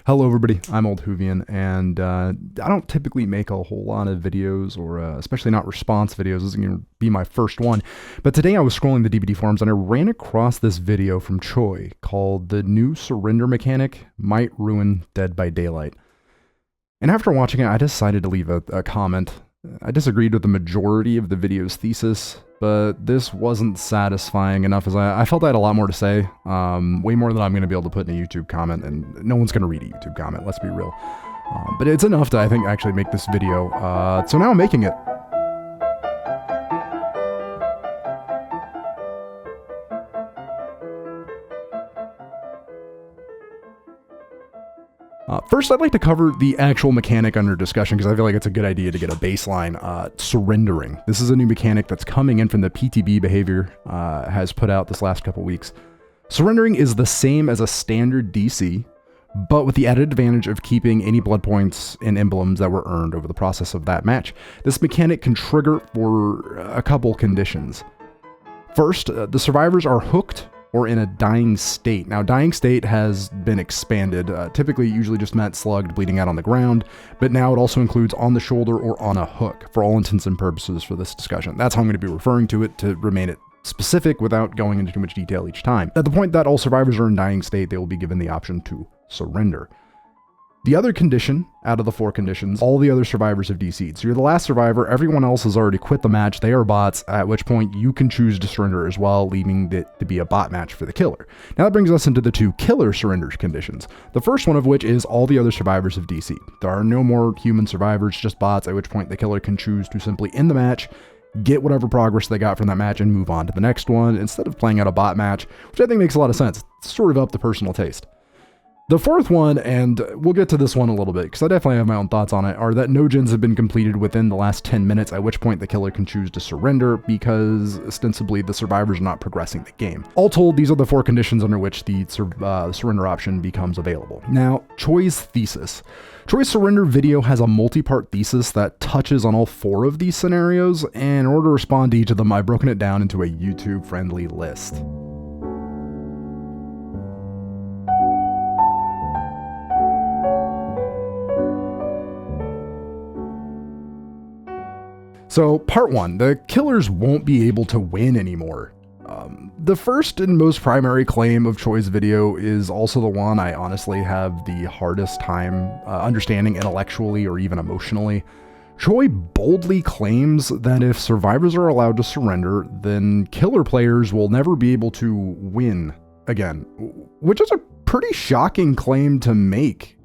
Hello everybody, I'm Old Hoovian, and I don't typically make a whole lot of videos, or especially not response videos. This is going to be my first one. But today I was scrolling the DBD forums and I ran across this video from Choy called "The New Surrender Mechanic Might Ruin Dead by Daylight." And after watching it, I decided to leave a comment. I disagreed with the majority of the video's thesis, but this wasn't satisfying enough, as I felt I had a lot more to say, way more than I'm going to be able to put in a YouTube comment, and no one's going to read a YouTube comment, let's be real. But it's enough to, I think, actually make this video, so now I'm making it. First, I'd like to cover the actual mechanic under discussion, because I feel like it's a good idea to get a baseline. Surrendering. This is a new mechanic that's coming in from the PTB behavior has put out this last couple weeks. Surrendering is the same as a standard DC, but with the added advantage of keeping any blood points and emblems that were earned over the process of that match. This mechanic can trigger for a couple conditions. First, the survivors are hooked or in a dying state. Now, dying state has been expanded. Typically, it usually just meant slugged, bleeding out on the ground, but now it also includes on the shoulder or on a hook, for all intents and purposes for this discussion. That's how I'm going to be referring to it, to remain it specific without going into too much detail each time. At the point that all survivors are in dying state, they will be given the option to surrender. The other condition, out of the four conditions, all the other survivors have DC'd. So you're the last survivor, everyone else has already quit the match, they are bots, at which point you can choose to surrender as well, leaving it to be a bot match for the killer. Now that brings us into the two killer surrender conditions. The first one of which is all the other survivors have DC'd. There are no more human survivors, just bots, at which point the killer can choose to simply end the match, get whatever progress they got from that match, and move on to the next one, instead of playing out a bot match, which I think makes a lot of sense. It's sort of up to personal taste. The fourth one, and we'll get to this one a little bit, because I definitely have my own thoughts on it, are that no gens have been completed within the last 10 minutes, at which point the killer can choose to surrender, because ostensibly the survivors are not progressing the game. All told, these are the four conditions under which the surrender option becomes available. Now, Choy's thesis. Choy's surrender video has a multi-part thesis that touches on all four of these scenarios, and in order to respond to each of them, I've broken it down into a YouTube-friendly list. So, part one, the killers won't be able to win anymore. The first and most primary claim of Choy's video is also the one I honestly have the hardest time understanding intellectually or even emotionally. Choy boldly claims that if survivors are allowed to surrender, then killer players will never be able to win again, which is a pretty shocking claim to make.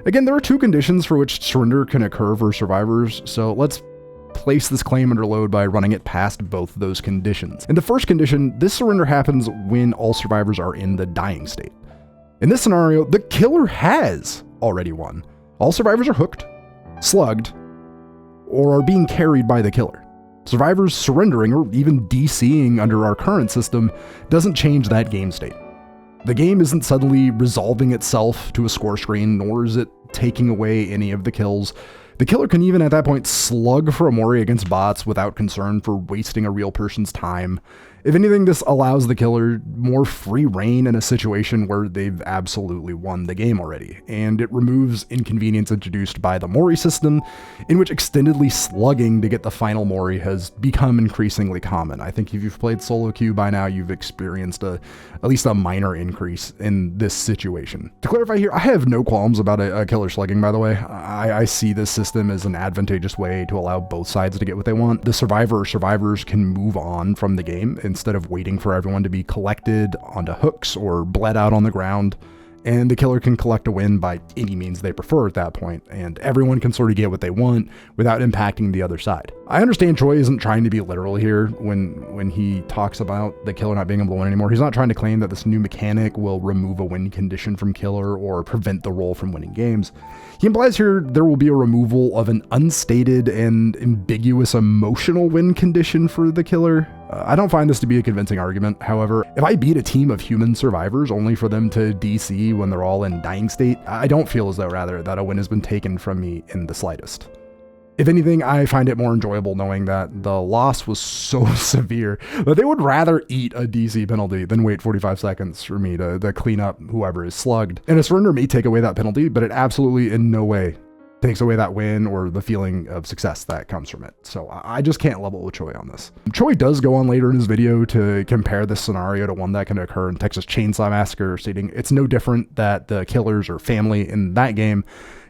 Again, there are two conditions for which surrender can occur for survivors, so let's place this claim under load by running it past both of those conditions. In the first condition, this surrender happens when all survivors are in the dying state. In this scenario, the killer has already won. All survivors are hooked, slugged, or are being carried by the killer. Survivors surrendering or even DCing under our current system doesn't change that game state. The game isn't suddenly resolving itself to a score screen, nor is it taking away any of the kills. The killer can even at that point slug for a Mori against bots without concern for wasting a real person's time. If anything, this allows the killer more free reign in a situation where they've absolutely won the game already, and it removes inconvenience introduced by the Mori system, in which extendedly slugging to get the final Mori has become increasingly common. I think if you've played solo queue by now, you've experienced at least a minor increase in this situation. To clarify here, I have no qualms about a killer slugging, by the way. I see this system as an advantageous way to allow both sides to get what they want. The survivor or survivors can move on from the game instead of waiting for everyone to be collected onto hooks or bled out on the ground, and the killer can collect a win by any means they prefer at that point, and everyone can sort of get what they want without impacting the other side. I understand Choy isn't trying to be literal here when he talks about the killer not being able to win anymore. He's not trying to claim that this new mechanic will remove a win condition from killer or prevent the role from winning games. He implies here there will be a removal of an unstated and ambiguous emotional win condition for the killer. I don't find this to be a convincing argument. However, if I beat a team of human survivors only for them to DC when they're all in dying state, I don't feel as though rather that a win has been taken from me in the slightest. If anything, I find it more enjoyable knowing that the loss was so severe that they would rather eat a DC penalty than wait 45 seconds for me to clean up whoever is slugged. And a surrender may take away that penalty, but it absolutely in no way takes away that win or the feeling of success that comes from it. So I just can't level with Choy on this. Choy does go on later in his video to compare this scenario to one that can occur in Texas Chainsaw Massacre, stating it's no different that the killers or family in that game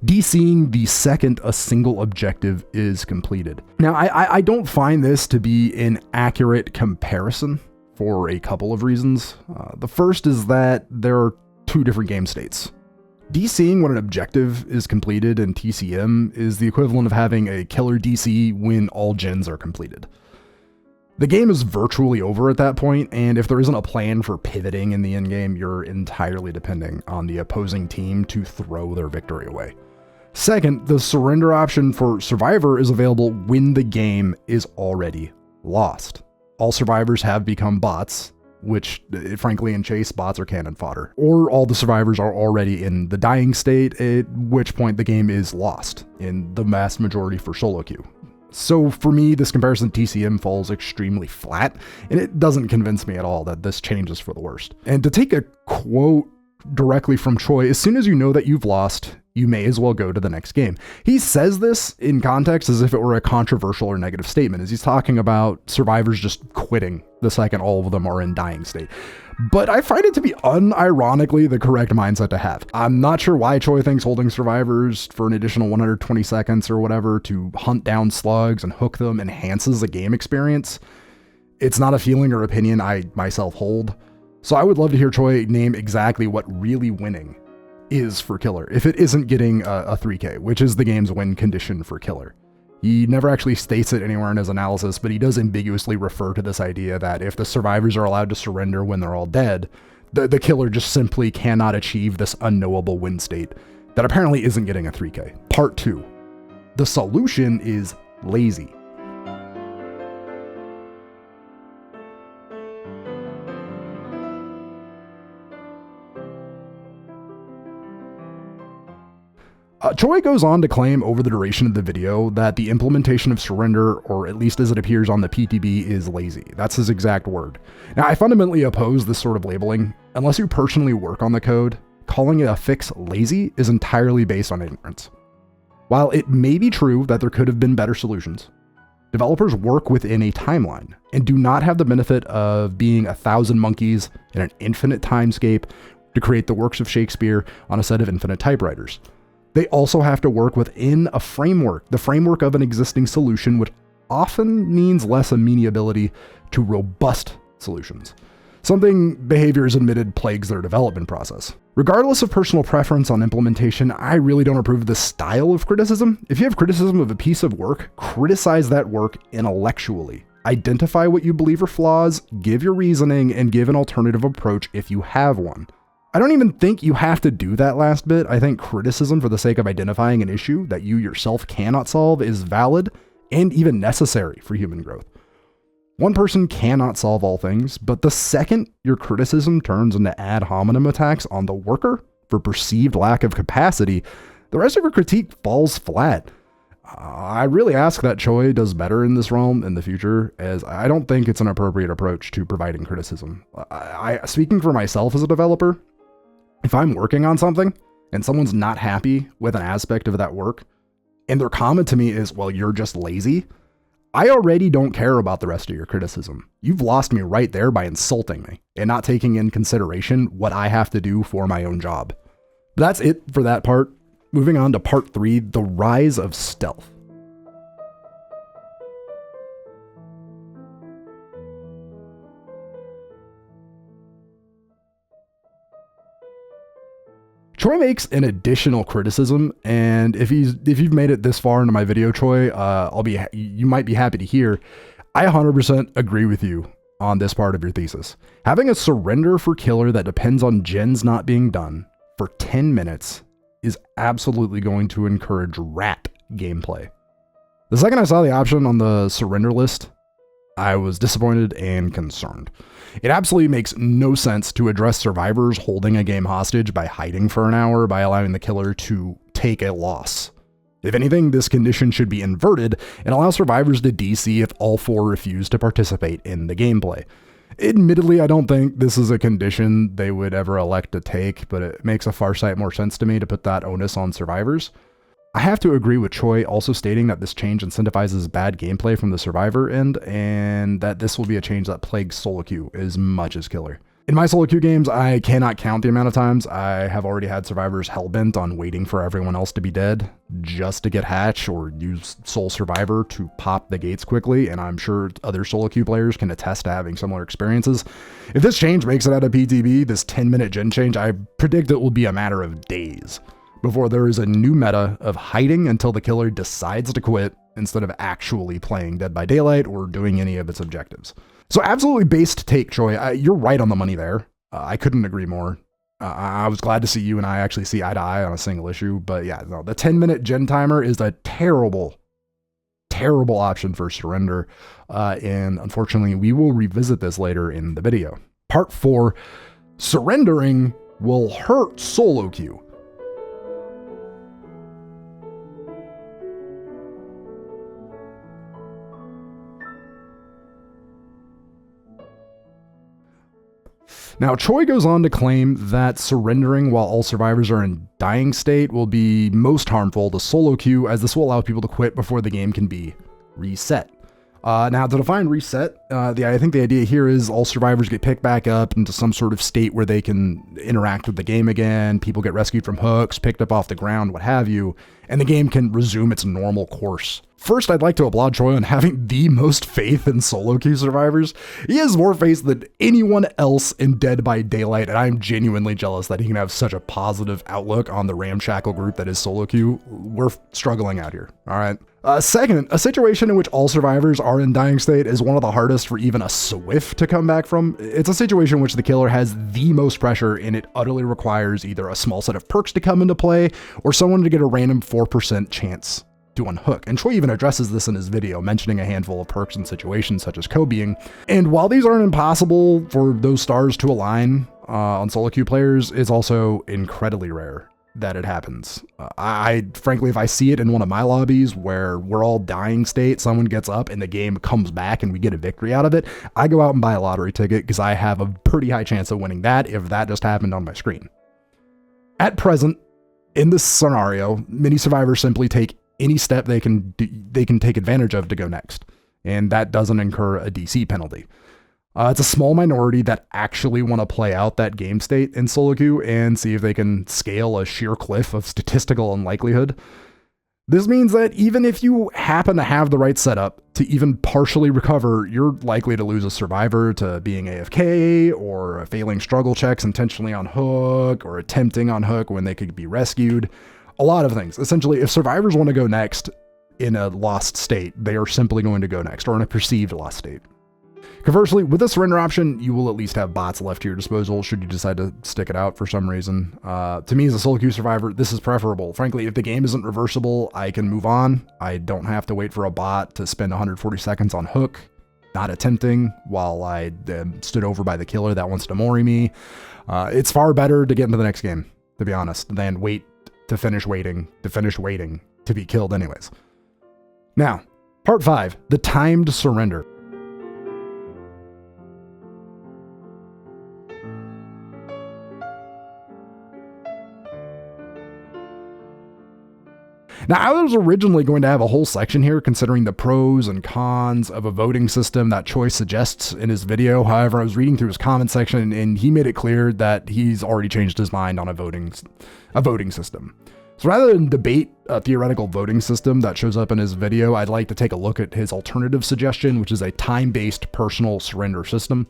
DCing the second a single objective is completed. Now, I don't find this to be an accurate comparison for a couple of reasons. The first is that there are two different game states. DCing when an objective is completed in TCM is the equivalent of having a killer DC when all gens are completed. The game is virtually over at that point, and if there isn't a plan for pivoting in the endgame, you're entirely depending on the opposing team to throw their victory away. Second, the surrender option for Survivor is available when the game is already lost. All survivors have become bots, which, frankly, in Chase, bots are cannon fodder. Or all the survivors are already in the dying state, at which point the game is lost, in the vast majority for solo queue. So for me, this comparison to TCM falls extremely flat, and it doesn't convince me at all that this changes for the worst. And to take a quote directly from Choy, as soon as you know that you've lost, you may as well go to the next game. He says this in context as if it were a controversial or negative statement, as he's talking about survivors just quitting the second all of them are in dying state. But I find it to be unironically the correct mindset to have. I'm not sure why Choy thinks holding survivors for an additional 120 seconds or whatever to hunt down slugs and hook them enhances the game experience. It's not a feeling or opinion I myself hold. So I would love to hear Choy name exactly what really winning is for killer, if it isn't getting a 3K, which is the game's win condition for killer. He never actually states it anywhere in his analysis, but he does ambiguously refer to this idea that if the survivors are allowed to surrender when they're all dead, the killer just simply cannot achieve this unknowable win state that apparently isn't getting a 3K. Part 2. The solution is lazy. Choy goes on to claim over the duration of the video that the implementation of surrender, or at least as it appears on the PTB, is lazy. That's his exact word. Now, I fundamentally oppose this sort of labeling. Unless you personally work on the code, calling it a fix lazy is entirely based on ignorance. While it may be true that there could have been better solutions, developers work within a timeline and do not have the benefit of being 1,000 monkeys in an infinite timescape to create the works of Shakespeare on a set of infinite typewriters. They also have to work within a framework, the framework of an existing solution, which often means less amenability to robust solutions. Something behaviors admitted plagues their development process. Regardless of personal preference on implementation, I really don't approve of this style of criticism. If you have criticism of a piece of work, criticize that work intellectually. Identify what you believe are flaws, give your reasoning, and give an alternative approach if you have one. I don't even think you have to do that last bit. I think criticism for the sake of identifying an issue that you yourself cannot solve is valid and even necessary for human growth. One person cannot solve all things, but the second your criticism turns into ad hominem attacks on the worker for perceived lack of capacity, the rest of your critique falls flat. I really ask that Choy does better in this realm in the future, as I don't think it's an appropriate approach to providing criticism. Speaking for myself as a developer, if I'm working on something and someone's not happy with an aspect of that work, and their comment to me is, well, you're just lazy, I already don't care about the rest of your criticism. You've lost me right there by insulting me and not taking in consideration what I have to do for my own job. But that's it for that part. Moving on to part 3, the rise of stealth. Choy makes an additional criticism, and if you've made it this far into my video, Choy, you might be happy to hear, I 100% agree with you on this part of your thesis. Having a surrender for killer that depends on gens not being done for 10 minutes is absolutely going to encourage rat gameplay. The second I saw the option on the surrender list, I was disappointed and concerned. It absolutely makes no sense to address survivors holding a game hostage by hiding for an hour by allowing the killer to take a loss. If anything, this condition should be inverted and allow survivors to DC if all 4 refuse to participate in the gameplay. Admittedly, I don't think this is a condition they would ever elect to take, but it makes a far sight more sense to me to put that onus on survivors. I have to agree with Choy also stating that this change incentivizes bad gameplay from the survivor end, and that this will be a change that plagues solo queue as much as killer. In my solo queue games, I cannot count the amount of times I have already had survivors hellbent on waiting for everyone else to be dead just to get hatch or use sole survivor to pop the gates quickly, and I'm sure other solo queue players can attest to having similar experiences. If this change makes it out of PTB, this 10-minute gen change, I predict it will be a matter of days before there is a new meta of hiding until the killer decides to quit instead of actually playing Dead by Daylight or doing any of its objectives. So absolutely based take, Choy. You're right on the money there. I couldn't agree more. I was glad to see you and I actually see eye to eye on a single issue. But yeah, no, the 10-minute gen timer is a terrible, terrible option for surrender. And unfortunately, we will revisit this later in the video. Part 4, surrendering will hurt solo queue. Now, Choy goes on to claim that surrendering while all survivors are in dying state will be most harmful to solo queue, as this will allow people to quit before the game can be reset. Now, to define reset, I think the idea here is all survivors get picked back up into some sort of state where they can interact with the game again, people get rescued from hooks, picked up off the ground, what have you, and the game can resume its normal course. First, I'd like to applaud Choy on having the most faith in solo queue survivors. He has more faith than anyone else in Dead by Daylight, and I'm genuinely jealous that he can have such a positive outlook on the ramshackle group that is solo queue. We're struggling out here, all right? Second, a situation in which all survivors are in dying state is one of the hardest for even a Swift to come back from. It's a situation in which the killer has the most pressure, and it utterly requires either a small set of perks to come into play or someone to get a random 4% chance to unhook. And Choy even addresses this in his video, mentioning a handful of perks in situations such as Kobeing. And while these aren't impossible for those stars to align on solo queue players, it's also incredibly rare that it happens. I frankly, if I see it in one of my lobbies where we're all dying state, someone gets up and the game comes back and we get a victory out of it, I go out and buy a lottery ticket because I have a pretty high chance of winning that if that just happened on my screen. At present, in this scenario, many survivors simply take any step they can take advantage of to go next, and that doesn't incur a DC penalty. It's a small minority that actually want to play out that game state in solo queue and see if they can scale a sheer cliff of statistical unlikelihood. This means that even if you happen to have the right setup to even partially recover, you're likely to lose a survivor to being AFK or failing struggle checks intentionally on hook or attempting on hook when they could be rescued. A lot of things. Essentially, if survivors want to go next in a lost state, they are simply going to go next, or in a perceived lost state. Conversely, with the surrender option, you will at least have bots left to your disposal should you decide to stick it out for some reason. To me, as a solo queue survivor, this is preferable. Frankly, if the game isn't reversible, I can move on. I don't have to wait for a bot to spend 140 seconds on hook, not attempting, while I stood over by the killer that wants to mori me. It's far better to get into the next game, to be honest, than wait to finish waiting to be killed anyways. Now, part 5, the timed surrender. Now, I was originally going to have a whole section here considering the pros and cons of a voting system that Choy suggests in his video. However, I was reading through his comment section and he made it clear that he's already changed his mind on a voting system. So rather than debate a theoretical voting system that shows up in his video, I'd like to take a look at his alternative suggestion, which is a time-based personal surrender system.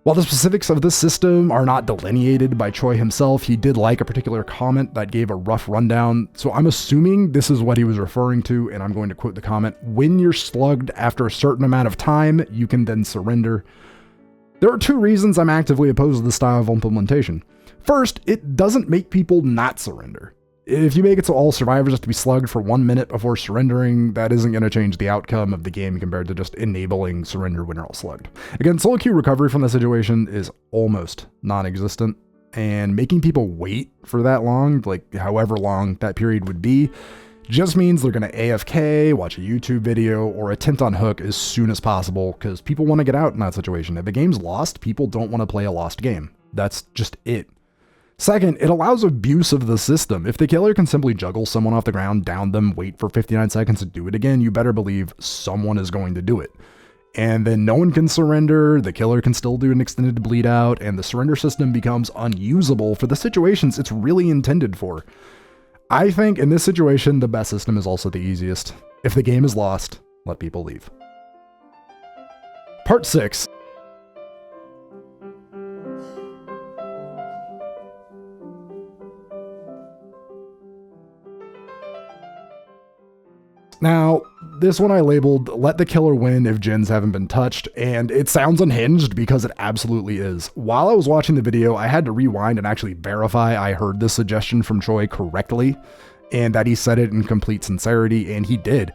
While the specifics of this system are not delineated by Choy himself, he did like a particular comment that gave a rough rundown, so I'm assuming this is what he was referring to, and I'm going to quote the comment: "When you're slugged after a certain amount of time, you can then surrender." There are 2 reasons I'm actively opposed to this style of implementation. First, it doesn't make people not surrender. If you make it so all survivors have to be slugged for 1 minute before surrendering, that isn't going to change the outcome of the game compared to just enabling surrender when you're all slugged. Again, solo queue recovery from the situation is almost non-existent, and making people wait for that long, like however long that period would be, Just means they're going to AFK, watch a YouTube video, or attempt on hook as soon as possible because people want to get out in that situation. If the game's lost, people don't want to play a lost game. That's just it. Second, it allows abuse of the system. If the killer can simply juggle someone off the ground, down them, wait for 59 seconds to do it again, you better believe someone is going to do it. And then no one can surrender, the killer can still do an extended bleed out, and the surrender system becomes unusable for the situations it's really intended for. I think in this situation, the best system is also the easiest. If the game is lost, let people leave. Part 6. Now, this one I labeled, let the killer win if gens haven't been touched, and it sounds unhinged because it absolutely is. While I was watching the video, I had to rewind and actually verify I heard this suggestion from Choy correctly, and that he said it in complete sincerity, and he did.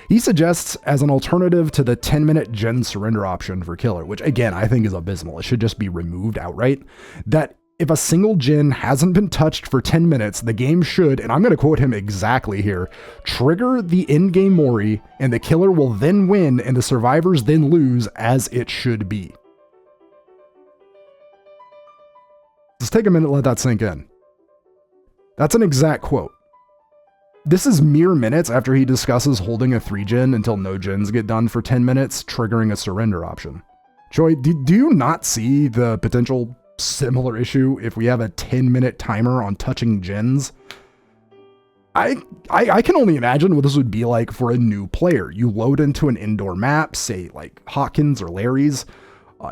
He suggests as an alternative to the 10-minute gen surrender option for killer, which again, I think is abysmal. It should just be removed outright, that if a single gen hasn't been touched for 10 minutes, the game should, and I'm going to quote him exactly here, trigger the in-game Mori, and the killer will then win, and the survivors then lose, as it should be. Just take a minute, let that sink in. That's an exact quote. This is mere minutes after he discusses holding a 3-gen until no gens get done for 10 minutes, triggering a surrender option. Choy, do you not see the potential similar issue if we have a 10-minute timer on touching gens? I can only imagine what this would be like for a new player. You load into an indoor map, say like Hawkins or Larry's.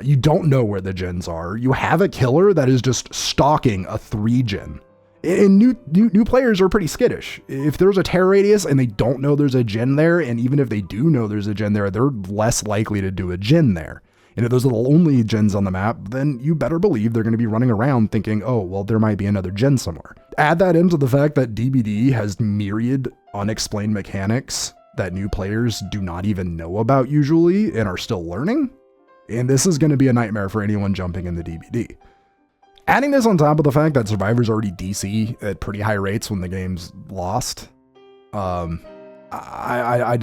You don't know where the gens are. You have a killer that is just stalking a 3-gen. And new players are pretty skittish. If there's a tear radius and they don't know there's a gen there, and even if they do know there's a gen there, they're less likely to do a gen there. And if those are the only gens on the map, then you better believe they're going to be running around thinking, oh, well, there might be another gen somewhere. Add that into the fact that DBD has myriad unexplained mechanics that new players do not even know about usually and are still learning. And this is going to be a nightmare for anyone jumping in the DBD. Adding this on top of the fact that survivors already DC at pretty high rates when the game's lost, I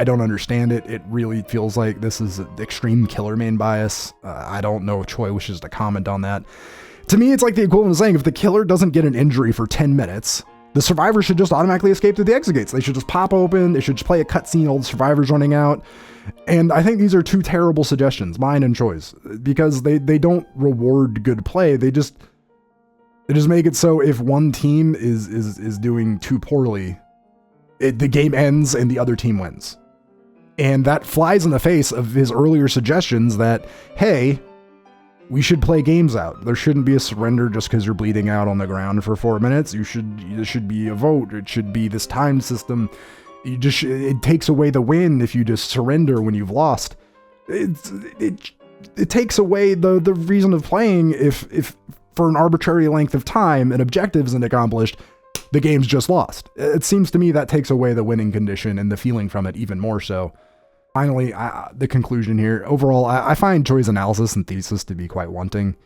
don't understand it. It really feels like this is extreme killer main bias. I don't know if Choy wishes to comment on that. To me, it's like the equivalent of saying if the killer doesn't get an injury for 10 minutes, the survivor should just automatically escape through the exit gates. They should just pop open. They should just play a cutscene, all the survivors running out. And I think these are two terrible suggestions, mine and Choy's, because they don't reward good play. They just make it so if one team is doing too poorly, the game ends and the other team wins. And that flies in the face of his earlier suggestions that, hey, we should play games out. There shouldn't be a surrender just because you're bleeding out on the ground for 4 minutes. There should be a vote. It should be this time system. It takes away the win if you just surrender when you've lost. It takes away the reason of playing if for an arbitrary length of time an objective isn't accomplished, the game's just lost. It seems to me that takes away the winning condition and the feeling from it even more so. Finally, the conclusion here. Overall, I find Choy's analysis and thesis to be quite wanting.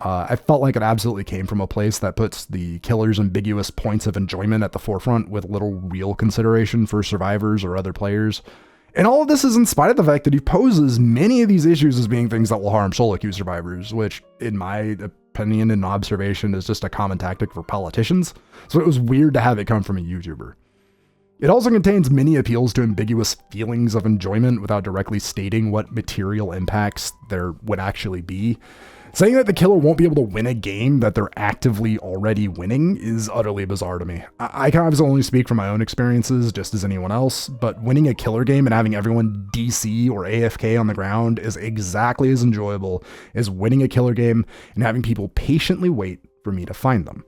I felt like it absolutely came from a place that puts the killer's ambiguous points of enjoyment at the forefront with little real consideration for survivors or other players. And all of this is in spite of the fact that he poses many of these issues as being things that will harm solo queue survivors, which, in my opinion and observation, is just a common tactic for politicians. So it was weird to have it come from a YouTuber. It also contains many appeals to ambiguous feelings of enjoyment without directly stating what material impacts there would actually be. Saying that the killer won't be able to win a game that they're actively already winning is utterly bizarre to me. I can obviously only speak from my own experiences, just as anyone else, but winning a killer game and having everyone DC or AFK on the ground is exactly as enjoyable as winning a killer game and having people patiently wait for me to find them.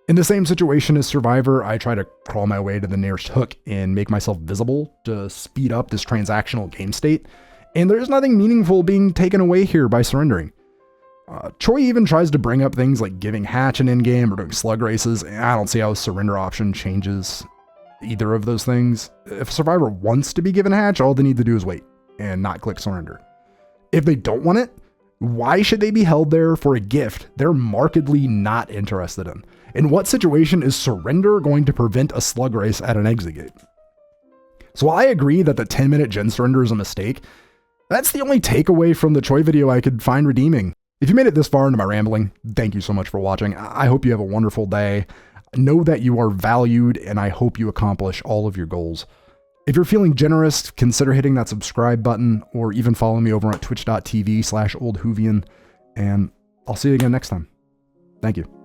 In the same situation as Survivor, I try to crawl my way to the nearest hook and make myself visible to speed up this transactional game state, and there's nothing meaningful being taken away here by surrendering. Choy even tries to bring up things like giving hatch an in-game or doing slug races, and I don't see how a surrender option changes either of those things. If a survivor wants to be given hatch, all they need to do is wait and not click surrender. If they don't want it, why should they be held there for a gift they're markedly not interested in? In what situation is surrender going to prevent a slug race at an exit gate? So while I agree that the 10-minute gen surrender is a mistake, that's the only takeaway from the Choy video I could find redeeming. If you made it this far into my rambling, thank you so much for watching. I hope you have a wonderful day. Know that you are valued, and I hope you accomplish all of your goals. If you're feeling generous, consider hitting that subscribe button, or even follow me over at twitch.tv/oldhoovian, and I'll see you again next time. Thank you.